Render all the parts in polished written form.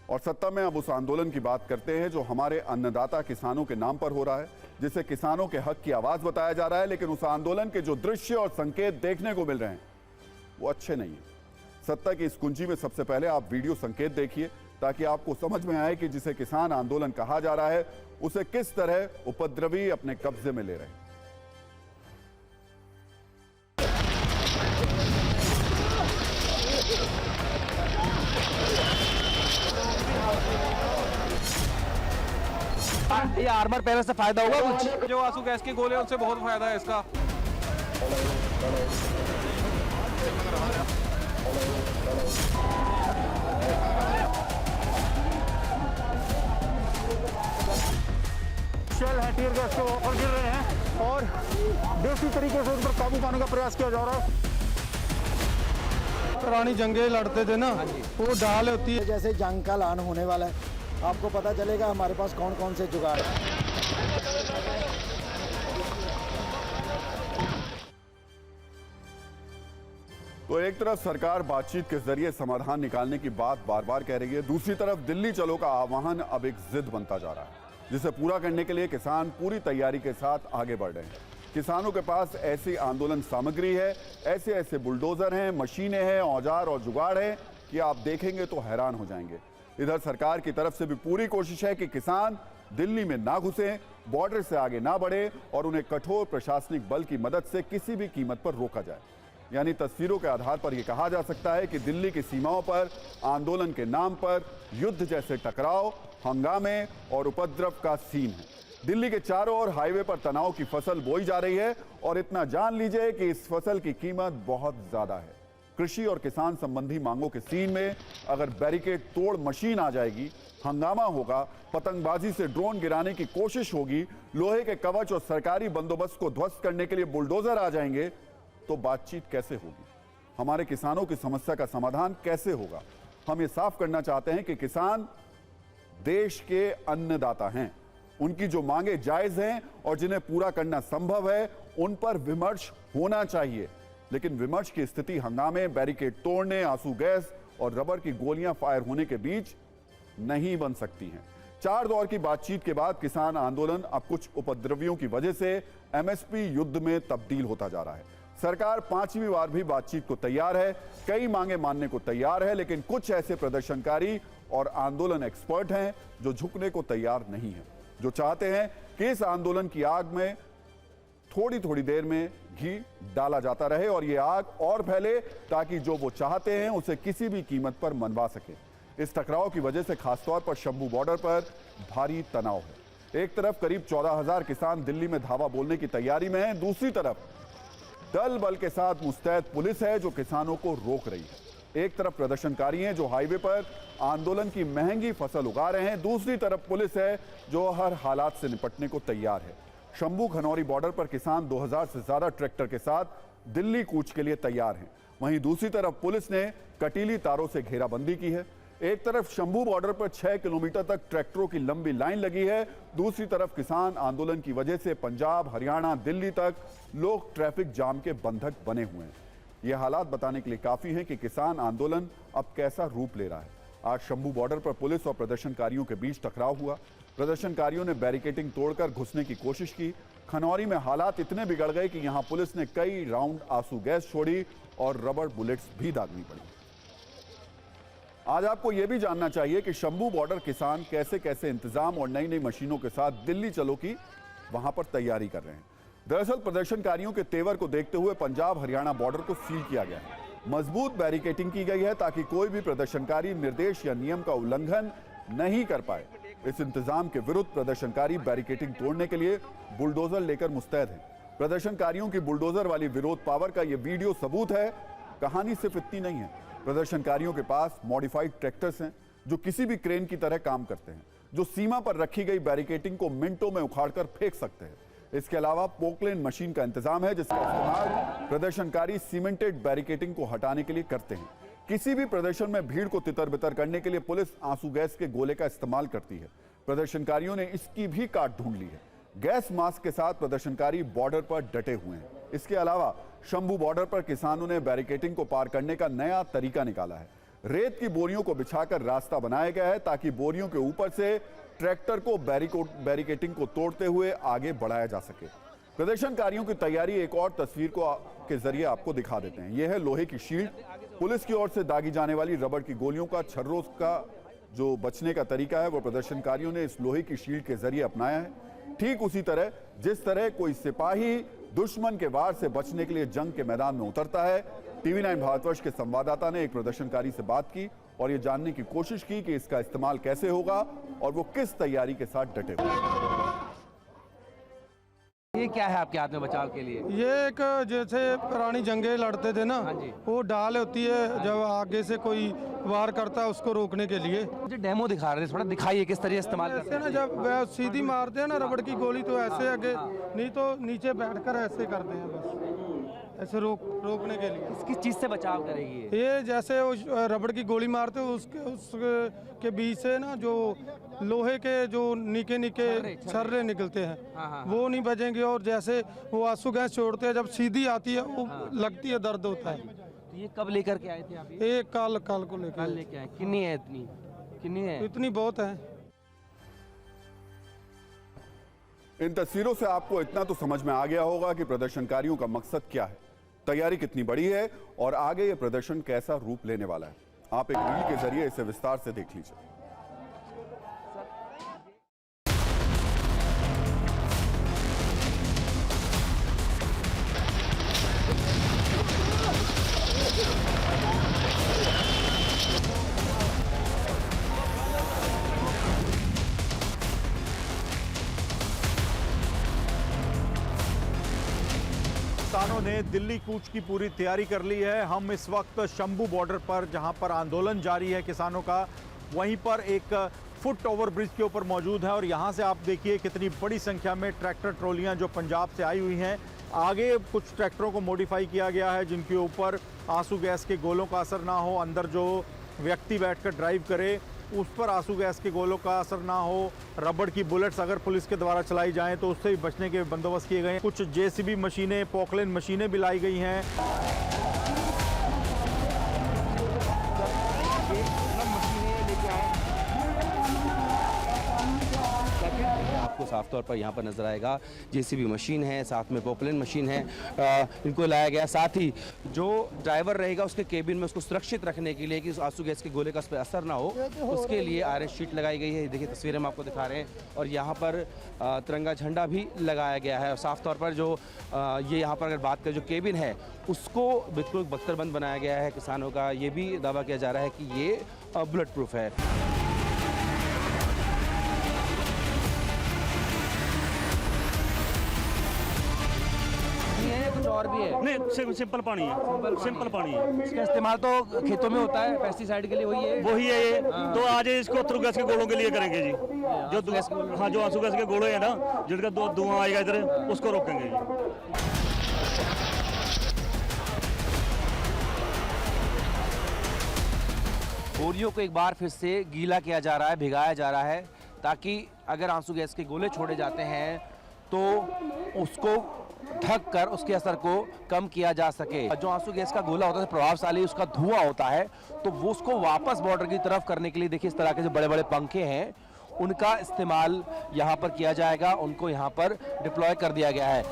और सत्ता में अब उस आंदोलन की बात करते हैं जो हमारे अन्नदाता किसानों के नाम पर हो रहा है, जिसे किसानों के हक की आवाज बताया जा रहा है। लेकिन उस आंदोलन के जो दृश्य और संकेत देखने को मिल रहे हैं वो अच्छे नहीं है। सत्ता की इस कुंजी में सबसे पहले आप वीडियो संकेत देखिए ताकि आपको समझ में आए कि जिसे किसान आंदोलन कहा जा रहा है उसे किस तरह उपद्रवी अपने कब्जे में ले रहे हैं। ये आर्मर पहले से फायदा होगा कुछ? जो आंसू गैस के गोले उससे बहुत फायदा है इसका। शेल है, टीयर गैस के ऊपर गिर रहे हैं और देसी तरीके से उन पर काबू पाने का प्रयास किया जा रहा है। पुरानी जंगे लड़ते थे ना, वो ढाल होती है। जैसे जंग का ऐलान होने वाला है, आपको पता चलेगा हमारे पास कौन कौन से जुगाड़ हैं। तो एक तरफ सरकार बातचीत के जरिए समाधान निकालने की बात बार बार कह रही है, दूसरी तरफ दिल्ली चलो का आह्वान अब एक जिद बनता जा रहा है, जिसे पूरा करने के लिए किसान पूरी तैयारी के साथ आगे बढ़ रहे हैं। किसानों के पास ऐसी आंदोलन सामग्री है, ऐसे ऐसे बुलडोजर हैं, मशीनें हैं, औजार और जुगाड़ हैं कि आप देखेंगे तो हैरान हो जाएंगे। इधर सरकार की तरफ से भी पूरी कोशिश है कि किसान दिल्ली में ना घुसे, बॉर्डर से आगे ना बढ़े और उन्हें कठोर प्रशासनिक बल की मदद से किसी भी कीमत पर रोका जाए। यानी तस्वीरों के आधार पर यह कहा जा सकता है कि दिल्ली की सीमाओं पर आंदोलन के नाम पर युद्ध जैसे टकराव, हंगामे और उपद्रव का सीन है। दिल्ली के चारों ओर हाईवे पर तनाव की फसल बोई जा रही है और इतना जान लीजिए कि इस फसल की कीमत बहुत ज्यादा है। कृषि और किसान संबंधी मांगों के सीन में अगर बैरिकेड तोड़ मशीन आ जाएगी, हंगामा होगा, पतंगबाजी से ड्रोन गिराने की कोशिश होगी, लोहे के कवच और सरकारी बंदोबस्त को ध्वस्त करने के लिए बुलडोजर आ जाएंगे, तो बातचीत कैसे होगी? हमारे किसानों की समस्या का समाधान कैसे होगा? हम ये साफ करना चाहते हैं कि किसान देश के अन्नदाता हैं, उनकी जो मांगे जायज हैं और जिन्हें पूरा करना संभव है, उन पर विमर्श होना चाहिए। लेकिन विमर्श की स्थिति हंगामे, बैरिकेड तोड़ने, आंसू गैस और रबर की गोलियां फायर होने के बीच नहीं बन सकती हैं। 4 दौर की बातचीत के बाद किसान आंदोलन अब कुछ उपद्रवियों की वजह से एमएसपी युद्ध में तब्दील होता जा रहा है। सरकार 5वीं बार भी बातचीत को तैयार है, कई मांगे मानने को तैयार है, लेकिन कुछ ऐसे प्रदर्शनकारी और आंदोलन एक्सपर्ट हैं जो झुकने को तैयार नहीं है, जो चाहते हैं कि इस आंदोलन की आग में थोड़ी थोड़ी देर में घी डाला जाता रहे और ये आग और फैले ताकि जो वो चाहते हैं उसे किसी भी कीमत पर मनवा सके। इस टकराव की वजह से खासतौर पर शंभू बॉर्डर पर भारी तनाव है। एक तरफ करीब 14,000 किसान दिल्ली में धावा बोलने की तैयारी में हैं, दूसरी तरफ दल बल के साथ मुस्तैद पुलिस है जो किसानों को रोक रही है। एक तरफ प्रदर्शनकारी हैं जो हाईवे पर आंदोलन की महंगी फसल उगा रहे हैं, दूसरी तरफ पुलिस है जो हर हालात से निपटने को तैयार है। शंभू खनौरी बॉर्डर पर किसान 2000 से ज्यादा ट्रैक्टर के साथ दिल्ली कूच के लिए तैयार हैं। वहीं दूसरी तरफ पुलिस ने कटीली तारों से घेराबंदी की है। एक तरफ शंभू बॉर्डर पर 6 किलोमीटर तक ट्रैक्टरों की लंबी लाइन लगी है, दूसरी तरफ किसान आंदोलन की वजह से पंजाब, हरियाणा, दिल्ली तक लोग ट्रैफिक जाम के बंधक बने हुए हैं। ये हालात बताने के लिए काफी हैं कि किसान आंदोलन अब कैसा रूप ले रहा है। आज शंभू बॉर्डर पर पुलिस और प्रदर्शनकारियों के बीच टकराव हुआ। प्रदर्शनकारियों ने बैरिकेडिंग तोड़कर घुसने की कोशिश की। खनौरी में हालात इतने बिगड़ गए कि यहां पुलिस ने कई राउंड आंसू गैस छोड़ी और रबर बुलेट्स भी दागनी पड़ी। आज आपको यह भी जानना चाहिए कि शंभू बॉर्डर किसान कैसे कैसे इंतजाम और नई नई मशीनों के साथ दिल्ली चलो की वहां पर तैयारी कर रहे हैं। दरअसल प्रदर्शनकारियों के तेवर को देखते हुए पंजाब हरियाणा बॉर्डर को सील किया गया है। मजबूत बैरिकेडिंग की गई है ताकि कोई भी प्रदर्शनकारी निर्देश या नियम का उल्लंघन नहीं कर पाए। इस इंतजाम के विरुद्ध प्रदर्शनकारी बैरिकेडिंग तोड़ने के लिए बुलडोजर लेकर मुस्तैद हैं। प्रदर्शनकारियों की बुलडोजर वाली विरोध पावर का यह वीडियो सबूत है। कहानी सिर्फ इतनी नहीं है, प्रदर्शनकारियों के पास मॉडिफाइड ट्रैक्टर्स हैं जो किसी भी क्रेन की तरह काम करते हैं, जो सीमा पर रखी गई बैरिकेडिंग को मिनटों में उखाड़कर फेंक सकते हैं। इसके अलावा पोकलेन मशीन का इंतजाम है जिसका इस्तेमाल प्रदर्शनकारी सीमेंटेड बैरिकेडिंग को हटाने के लिए करते हैं। किसी भी प्रदर्शन में भीड़ को तितर बितर करने के लिए पुलिस आंसू गैस के गोले का इस्तेमाल करती है। प्रदर्शनकारियों ने इसकी भी काट ढूंढ ली है। गैस मास्क के साथ प्रदर्शनकारी बॉर्डर पर डटे हुए हैं। इसके अलावा शंभू बॉर्डर पर किसानों ने बैरिकेडिंग को पार करने का नया तरीका निकाला है। रेत की बोरियों को बिछाकर रास्ता बनाया गया है ताकि बोरियों के ऊपर से ट्रैक्टर को बैरिकेटिंग को तोड़ते हुए आगे बढ़ाया जा सके। प्रदर्शनकारियों की तैयारी एक और तस्वीर के जरिए आपको दिखा देते हैं। यह है लोहे की शील्ड। पुलिस की ओर से दागी जाने वाली रबड़ की गोलियों का छर्रों का जो बचने का तरीका है वो प्रदर्शनकारियों ने इस लोहे की शील्ड के जरिए अपनाया है। ठीक उसी तरह जिस तरह कोई सिपाही दुश्मन के वार से बचने के लिए जंग के मैदान में उतरता है। टीवी 9 भारतवर्ष के संवाददाता ने एक प्रदर्शनकारी से बात की और ये जानने की कोशिश की कि इसका इस्तेमाल कैसे होगा और वो किस तैयारी के साथ डटे हुए। ये क्या है आपके हाथ में बचाव के लिए? ये एक जैसे पुरानी जंगें लड़ते थे ना, वो ढाल होती है जब आगे से कोई वार करता है उसको रोकने के लिए। मुझे डेमो दिखा रहे हैं, थोड़ा दिखाइए किस तरह इस्तेमाल करते ऐसे हैं। ना जब वह सीधी मारते हैं ना रबड़ की गोली तो ऐसे आगे, नहीं तो नीचे बैठकर ऐसे करते हैं, बस ऐसे रोकने के लिए। किस चीज से बचाव करेगी ये जैसे वो रबड़ की गोली मारते हो उसके बीच से ना जो लोहे के जो निके निके छर्रे निकलते हैं वो नहीं बजेंगे, और जैसे वो आंसू गैस छोड़ते हैं जब सीधी आती है वो लगती है, दर्द होता है। तो ये कब लेकर के आए थे आप? ये काल को कल लेके आए। कितनी है? कितनी है? इतनी बहुत है। इन तस्वीरों से आपको इतना तो समझ में आ गया होगा कि प्रदर्शनकारियों का मकसद क्या है, तैयारी कितनी बड़ी है और आगे ये प्रदर्शन कैसा रूप लेने वाला है। आप एक रील के जरिए इसे विस्तार से देख लीजिए। किसानों ने दिल्ली कूच की पूरी तैयारी कर ली है। हम इस वक्त शंभू बॉर्डर पर जहां पर आंदोलन जारी है किसानों का, वहीं पर एक फुट ओवर ब्रिज के ऊपर मौजूद है और यहां से आप देखिए कितनी बड़ी संख्या में ट्रैक्टर ट्रॉलियां जो पंजाब से आई हुई हैं। आगे कुछ ट्रैक्टरों को मॉडिफाई किया गया है जिनके ऊपर आंसू गैस के गोलों का असर ना हो, अंदर जो व्यक्ति बैठकर ड्राइव करे उस पर आंसू गैस के गोलों का असर ना हो। रबड़ की बुलेट्स अगर पुलिस के द्वारा चलाई जाएं तो उससे भी बचने के बंदोबस्त किए गए हैं। कुछ जेसीबी मशीनें, पोकलेन मशीनें भी लाई गई हैं। आपको साफ तौर पर यहाँ पर नजर आएगा जेसीबी मशीन है, साथ में पोकलेन मशीन है, इनको लाया गया। साथ ही जो ड्राइवर रहेगा उसके केबिन में उसको सुरक्षित रखने के लिए कि उस आंसू गैस के गोले का उस पर असर ना हो, उसके लिए आयरन शीट लगाई गई है। देखिए तस्वीरें हम आपको दिखा रहे हैं और यहाँ पर तिरंगा झंडा भी लगाया गया है। और साफ तौर पर जो ये यहाँ पर अगर बात करें जो केबिन है उसको बिल्कुल बख्तरबंद बनाया गया है। किसानों का ये भी दावा किया जा रहा है कि ये बुलेट प्रूफ है। कुछ और भी है? नहीं, सिंपल पानी है। सिंपल पानी है। इसका इस्तेमाल तो खेतों में होता है, पेस्टिसाइड के लिए वही है ये। तो आज इसको अथरू गैस के गोलों के लिए करेंगे जी। जो आंसू गैस के गोले हैं ना, जिनका धुआं आएगा इधर, उसको रोकेंगे जी। बोरियों को एक बार फिर से गीला किया जा रहा है, भिगाया जा रहा है, ताकि अगर आंसू गैस के गोले छोड़े जाते हैं तो उसको ढक कर उसके असर को कम किया जा सके। जो आंसू गैस का गोला होता है प्रभावशाली, उसका धुआं होता है, तो वो उसको वापस बॉर्डर की तरफ करने के लिए देखिए इस तरह के जो बड़े बड़े पंखे हैं उनका इस्तेमाल यहाँ पर किया जाएगा। उनको यहाँ पर डिप्लॉय कर दिया गया है।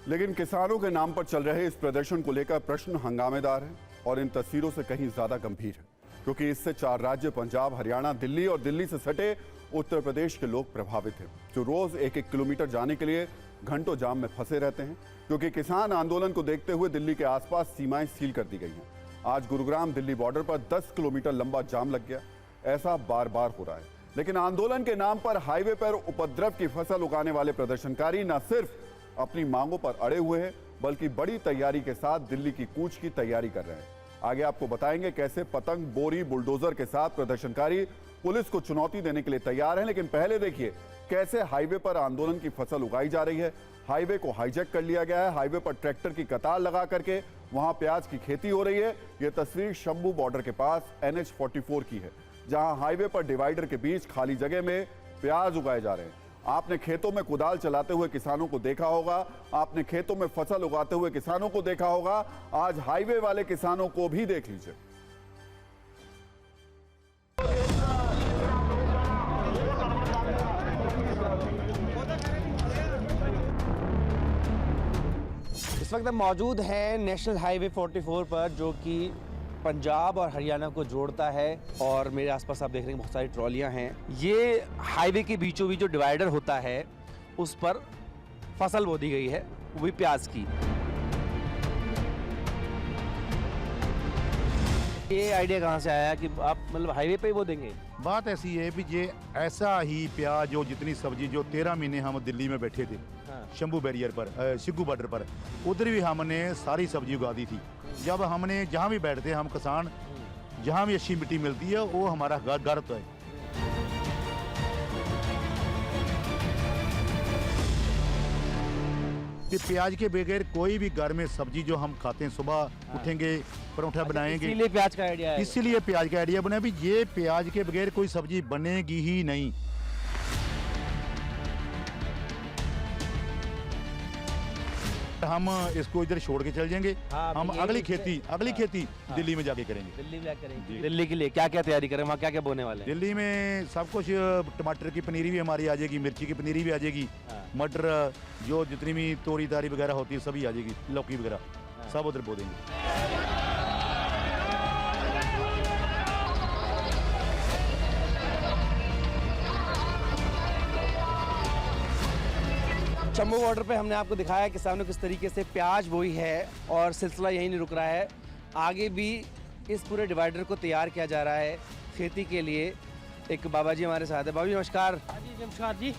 लेकिन किसानों के नाम पर चल रहे इस प्रदर्शन को लेकर प्रश्न हंगामेदार है और इन तस्वीरों से कहीं ज्यादा गंभीर है, क्योंकि इससे 4 राज्य पंजाब, हरियाणा, दिल्ली और दिल्ली से सटे उत्तर प्रदेश के लोग प्रभावित हैं, जो रोज 1-1 किलोमीटर जाने के लिए घंटों जाम में फंसे रहते हैं। क्योंकि किसान आंदोलन को देखते हुए दिल्ली के आसपास सीमाएं सील कर दी गई हैं। आज गुरुग्राम दिल्ली बॉर्डर पर 10 किलोमीटर लंबा जाम लग गया। ऐसा बार बार हो रहा है, लेकिन आंदोलन के नाम पर हाईवे पर उपद्रव की फसल उगाने वाले प्रदर्शनकारी न सिर्फ अपनी मांगों पर अड़े हुए हैं, बल्कि बड़ी तैयारी के साथ दिल्ली की कूच की तैयारी कर रहे हैं। आगे आपको बताएंगे कैसे पतंग, बोरी, बुलडोजर के साथ प्रदर्शनकारी पुलिस को चुनौती देने के लिए तैयार हैं। लेकिन पहले देखिए कैसे हाईवे पर आंदोलन की फसल उगाई जा रही है। हाईवे को हाईजैक कर लिया गया है। हाईवे पर ट्रैक्टर की कतार लगा करके वहां प्याज की खेती हो रही है। यह तस्वीर शंभू बॉर्डर के पास NH 44 की है, जहां हाईवे पर डिवाइडर के बीच खाली जगह में प्याज उगाए जा रहे हैं। आपने खेतों में कुदाल चलाते हुए किसानों को देखा होगा, आपने खेतों में फसल उगाते हुए किसानों को देखा होगा, आज हाईवे वाले किसानों को भी देख लीजिए। इस वक्त हम मौजूद हैं नेशनल हाईवे 44 पर, जो कि पंजाब और हरियाणा को जोड़ता है। और मेरे आसपास आप देख रहे हैं बहुत सारी ट्रॉलियां हैं। ये हाईवे के बीचों बीच जो डिवाइडर होता है उस पर फसल बो दी गई है, वो भी प्याज की। ये आइडिया कहाँ से आया कि आप मतलब हाईवे पे ही बो देंगे? बात ऐसी है भी ये ऐसा ही प्याज और जितनी सब्जी जो 13 महीने हम दिल्ली में बैठे थे, हाँ। शंभू बैरियर पर, शिग्गू बॉर्डर पर, उधर भी हमने सारी सब्जी उगा दी थी। जब हमने जहाँ भी बैठते हैं हम किसान, जहाँ भी अच्छी मिट्टी मिलती है वो हमारा गर्व तो है। कि प्याज के बगैर कोई भी घर में सब्जी जो हम खाते हैं, सुबह उठेंगे परोठा बनाएंगे, इसीलिए प्याज का आइडिया है। इसीलिए प्याज का आइडिया बना भी ये प्याज के बगैर कोई सब्जी बनेगी ही नहीं। हम इसको इधर छोड़ के चल जाएंगे, हाँ, हम यही अगली हाँ। खेती दिल्ली में जाके करेंगे। दिल्ली में करेंगे। दिल्ली के लिए क्या क्या तैयारी करें, वहाँ क्या क्या बोने वाले हैं? दिल्ली में सब कुछ, टमाटर की पनीरी भी हमारी आ जाएगी, मिर्ची की पनीरी भी आ जाएगी, मटर जो जितनी भी तोरी तारी वगैरह होती है सभी आ जाएगी, लौकी वगैरह सब उधर बो देंगे। शंभू बॉर्डर पे हमने आपको दिखाया किसानों किस तरीके से प्याज बोई है, और सिलसिला यहीं नहीं रुक रहा है, आगे भी इस पूरे डिवाइडर को तैयार किया जा रहा है खेती के लिए। एक बाबा जी हमारे साथ है। बाबा जी नमस्कार। जी नमस्कार जी।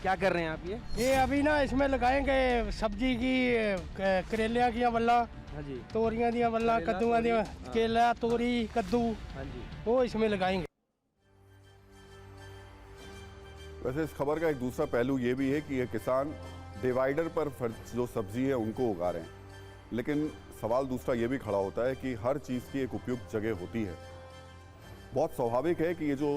क्या कर रहे हैं आप? ये अभी ना इसमें लगाएंगे सब्जी की, करेलियाँ की वल्ला, हाँ जी, तोरियाँ दी वल्ला, कद्दूआं दी, केला, तोरी, कद्दू, हाँ जी, वो इसमें लगाएंगे। वैसे इस खबर का एक दूसरा पहलू ये भी है कि ये किसान डिवाइडर पर जो सब्जी है उनको उगा रहे हैं, लेकिन सवाल दूसरा ये भी खड़ा होता है कि हर चीज़ की एक उपयुक्त जगह होती है। बहुत स्वाभाविक है कि ये जो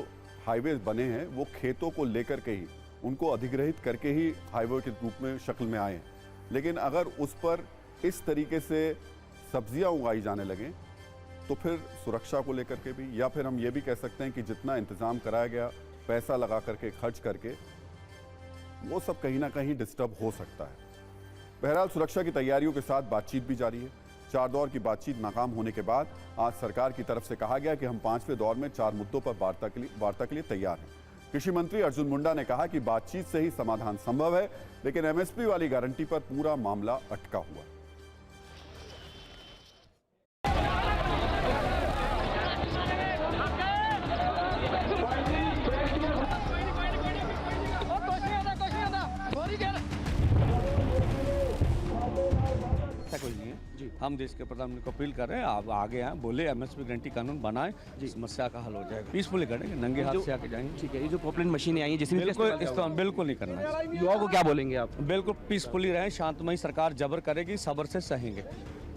हाईवे बने हैं वो खेतों को लेकर के ही, उनको अधिग्रहित करके ही हाईवे के रूप में शक्ल में आए हैं, लेकिन अगर उस पर इस तरीके से सब्जियां उगाई जाने लगें तो फिर सुरक्षा को लेकर के भी, या फिर हम ये भी कह सकते हैं कि जितना इंतज़ाम कराया गया पैसा लगा करके, खर्च करके, वो सब कहीं ना कहीं डिस्टर्ब हो सकता है। बहरहाल सुरक्षा की तैयारियों के साथ बातचीत भी जारी है। 4 दौर की बातचीत नाकाम होने के बाद आज सरकार की तरफ से कहा गया कि हम 5वें दौर में 4 मुद्दों पर वार्ता के लिए तैयार हैं। कृषि मंत्री अर्जुन मुंडा ने कहा कि बातचीत से ही समाधान संभव है, लेकिन एमएसपी वाली गारंटी पर पूरा मामला अटका हुआ है। जी, हम देश के प्रधानमंत्री को अपील कर रहे हैं, आप आगे आए, बोले एमएसपी गारंटी कानून बनाएं, समस्या का हल हो जाएगा। पीसफुली करेंगे, नंगे हाथ से आके जाएंगे। ठीक है। ये जो पॉपुलर मशीनें आई हैं जिसमें बिल्कुल नहीं करना है। युवाओं को क्या बोलेंगे आप? बिल्कुल पीसफुली रहें, शांतमयी सरकार जबर करेगी, सब्र से सहेंगे।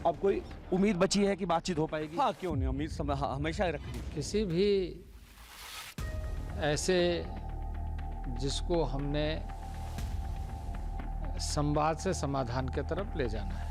अब कोई उम्मीद बची है कि बातचीत हो पाएगी? हाँ, क्यों नहीं, उम्मीद हमेशा रखेंगे। किसी भी ऐसे जिसको हमने संवाद से समाधान की तरफ ले जाना है।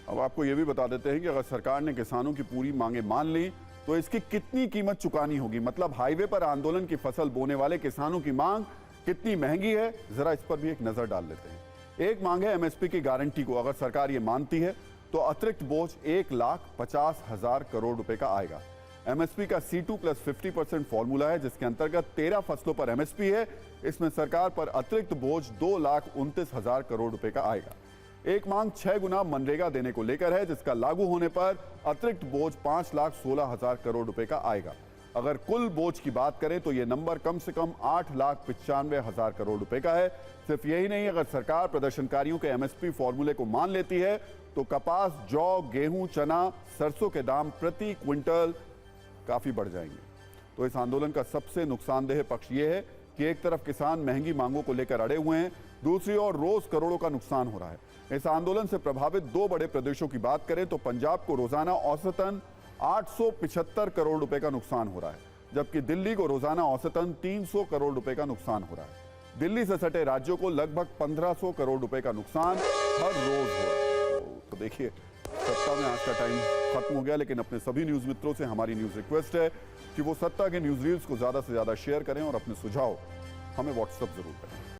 अब आपको ये भी बता देते हैं कि अगर सरकार ने किसानों की पूरी मांगे मान ली तो इसकी कितनी कीमत चुकानी होगी। मतलब हाईवे पर आंदोलन की फसल बोने वाले किसानों की मांग कितनी महंगी है, जरा इस पर भी एक नजर डाल लेते हैं। एक मांग है एमएसपी की गारंटी को अगर सरकार ये मानती है तो अतिरिक्त बोझ 1,50,000 करोड़ रुपए का आएगा। एमएसपी का C2+50% फॉर्मूला है जिसके अंतर्गत 13 फसलों पर एमएसपी है। इसमें सरकार पर अतिरिक्त बोझ 2,29,000 करोड़ रुपए का आएगा। एक मांग 6 गुना मनरेगा देने को लेकर है जिसका लागू होने पर अतिरिक्त बोझ 5,16,000 करोड़ रुपए का आएगा। अगर कुल बोझ की बात करें तो यह नंबर कम से कम 8,95,000 करोड़ रुपए का है। सिर्फ यही नहीं, अगर सरकार प्रदर्शनकारियों के एमएसपी फॉर्मूले को मान लेती है तो कपास, जौ, गेहूं, चना, सरसों के दाम प्रति क्विंटल काफी बढ़ जाएंगे। तो इस आंदोलन का सबसे नुकसानदेह पक्ष यह है कि एक तरफ किसान महंगी मांगों को लेकर अड़े हुए हैं, दूसरी ओर रोज करोड़ों का नुकसान हो रहा है। इस आंदोलन से प्रभावित 2 बड़े प्रदेशों की बात करें तो पंजाब को रोजाना औसतन 875 करोड़ रुपए का नुकसान हो रहा है, जबकि दिल्ली को रोजाना औसतन 300 करोड़ रुपए का नुकसान हो रहा है। दिल्ली से सटे राज्यों को लगभग 1500 करोड़ रुपए का नुकसान हर रोज हो रहा है। तो देखिए, सत्ता में आज का टाइम खत्म हो गया, लेकिन अपने सभी न्यूज मित्रों से हमारी न्यूज रिक्वेस्ट है कि वो सत्ता के न्यूज रील्स को ज्यादा से ज्यादा शेयर करें और अपने सुझाव हमें व्हाट्सएप जरूर करें।